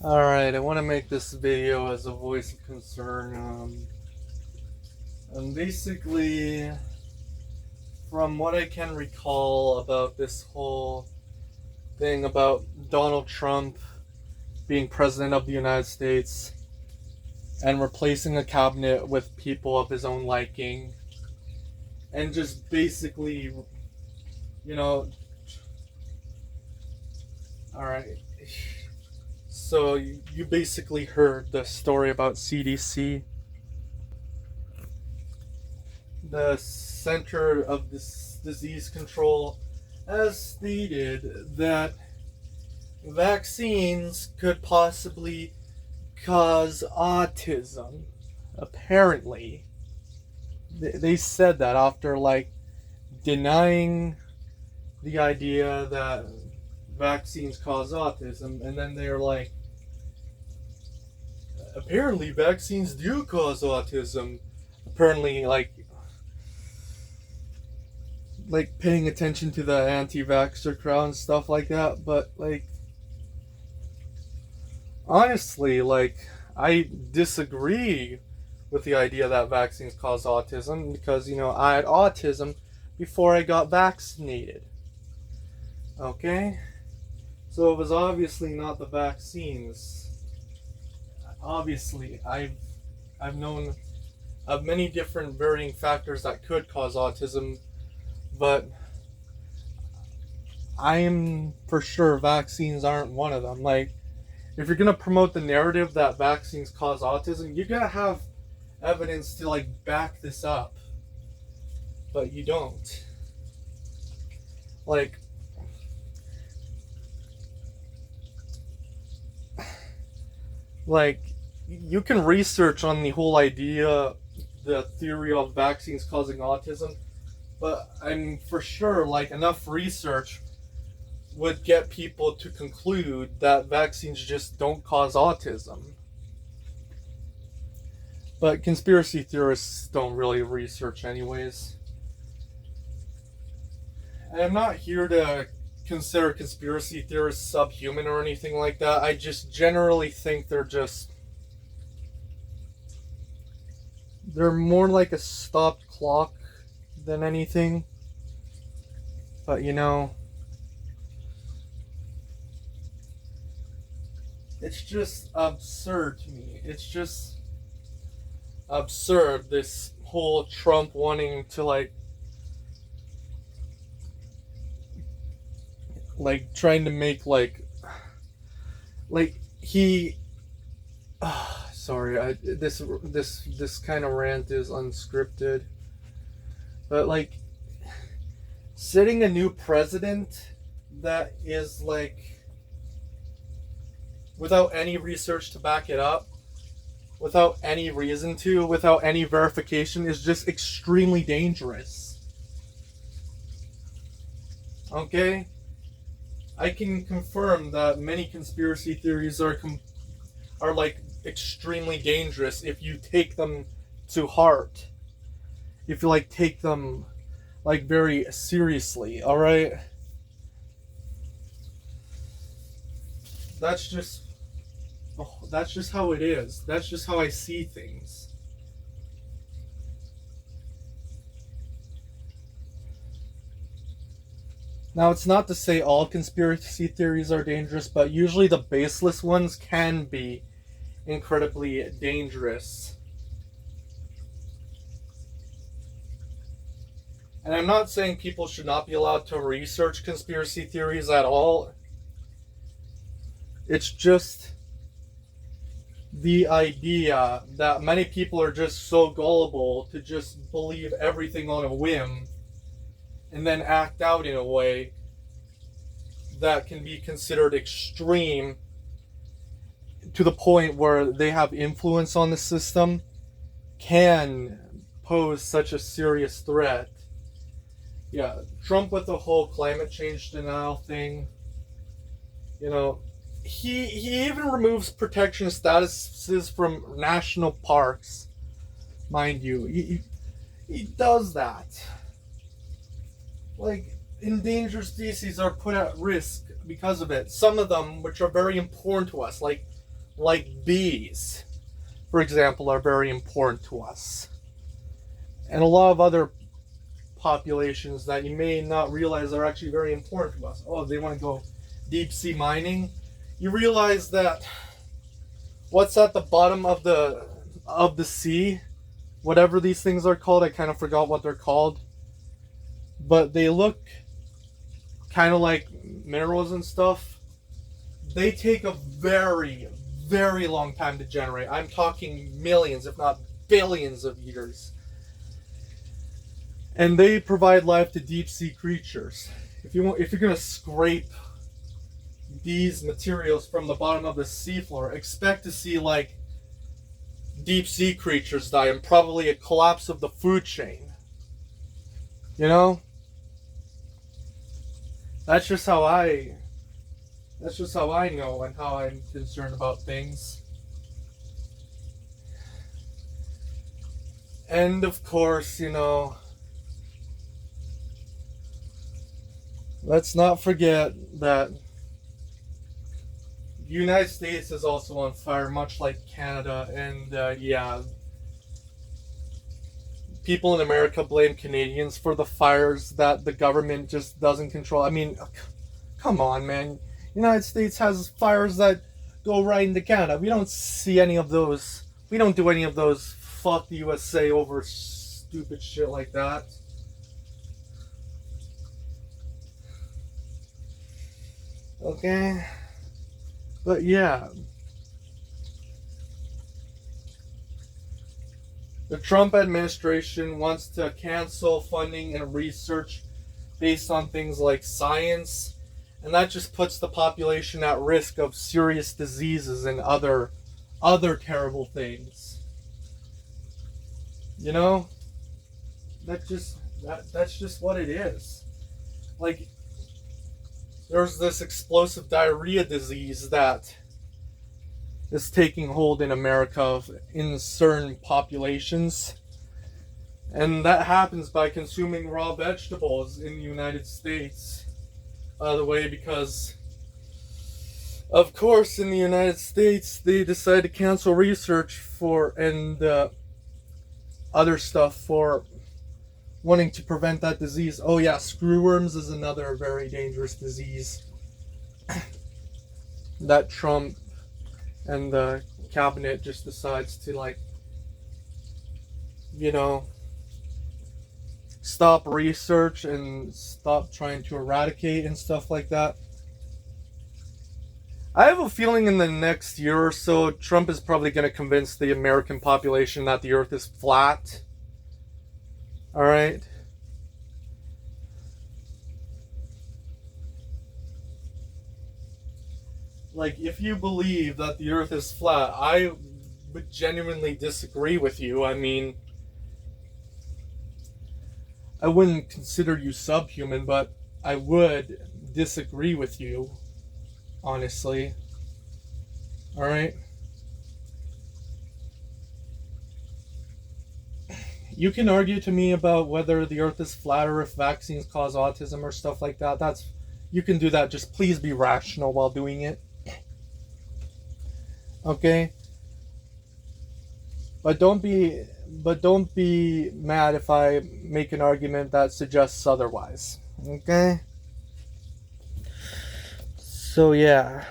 Alright, I want to make this video as a voice of concern. And basically, from what I can recall about this whole thing about Donald Trump being president of the United States and replacing a cabinet with people of his own liking, and just basically, you know, alright. So you basically heard the story about CDC, the Center of Disease Control, has stated that vaccines could possibly cause autism. Apparently, they said that after denying the idea that vaccines cause autism, and then they're like, apparently vaccines do cause autism. Apparently, paying attention to the anti-vaxxer crowd and stuff like that. But honestly, I disagree with the idea that vaccines cause autism, because I had autism before I got vaccinated. Okay? So it was obviously not the vaccines. Obviously, I've known of many different varying factors that could cause autism, but I am for sure vaccines aren't one of them. If you're gonna promote the narrative that vaccines cause autism, you gotta have evidence to back this up. But you don't. You can research on the whole idea, the theory of vaccines causing autism, but I'm for sure enough research would get people to conclude that vaccines just don't cause autism. But conspiracy theorists don't really research anyways. And I'm not here to consider conspiracy theorists subhuman or anything like that. I just generally think they're more like a stopped clock than anything. But it's just absurd to me. It's just absurd, this whole Trump wanting to trying to make he sorry, this kind of rant is unscripted, but setting a new president that is without any research to back it up, without any reason to, without any verification, is just extremely dangerous. Okay? I can confirm that many conspiracy theories are extremely dangerous if you take them to heart. If you take them very seriously, all right? That's just how it is. That's just how I see things. Now, it's not to say all conspiracy theories are dangerous, but usually the baseless ones can be incredibly dangerous. And I'm not saying people should not be allowed to research conspiracy theories at all. It's just the idea that many people are just so gullible to just believe everything on a whim and then act out in a way that can be considered extreme to the point where they have influence on the system, can pose such a serious threat. Yeah, Trump with the whole climate change denial thing, he even removes protection statuses from national parks, mind you. He does that. Endangered species are put at risk because of it. Some of them, which are very important to us, like like bees, for example, are very important to us. And a lot of other populations that you may not realize are actually very important to us. Oh, they want to go deep sea mining. You realize that what's at the bottom of the sea, whatever these things are called, I kind of forgot what they're called, but they look kind of like minerals and stuff. They take a very, very long time to generate. I'm talking millions, if not billions of years. And they provide life to deep sea creatures. If you're gonna scrape these materials from the bottom of the seafloor, expect to see like deep sea creatures die and probably a collapse of the food chain. You know? That's just how I know and how I'm concerned about things. And of course, let's not forget that the United States is also on fire, much like Canada, and people in America blame Canadians for the fires that the government just doesn't control. I mean, come on, man. United States has fires that go right into Canada. We don't see any of those. We don't do any of those fuck the USA over stupid shit like that. Okay? But yeah. The Trump administration wants to cancel funding and research based on things like science, and that just puts the population at risk of serious diseases and other terrible things. That's just what it is. Like, there's this explosive diarrhea disease that is taking hold in America in certain populations. And that happens by consuming raw vegetables in the United States. By the way, because, of course, in the United States, they decided to cancel research and other stuff for wanting to prevent that disease. Oh yeah, screwworms is another very dangerous disease that Trump and the cabinet just decides to stop research and stop trying to eradicate and stuff like that. I have a feeling in the next year or so, Trump is probably going to convince the American population that the earth is flat. Alright? Like, if you believe that the earth is flat, I would genuinely disagree with you. I mean, I wouldn't consider you subhuman, but I would disagree with you, honestly. Alright? You can argue to me about whether the earth is flat or if vaccines cause autism or stuff like that. You can do that. Just please be rational while doing it. Okay? But don't be mad if I make an argument that suggests otherwise. Okay? So yeah.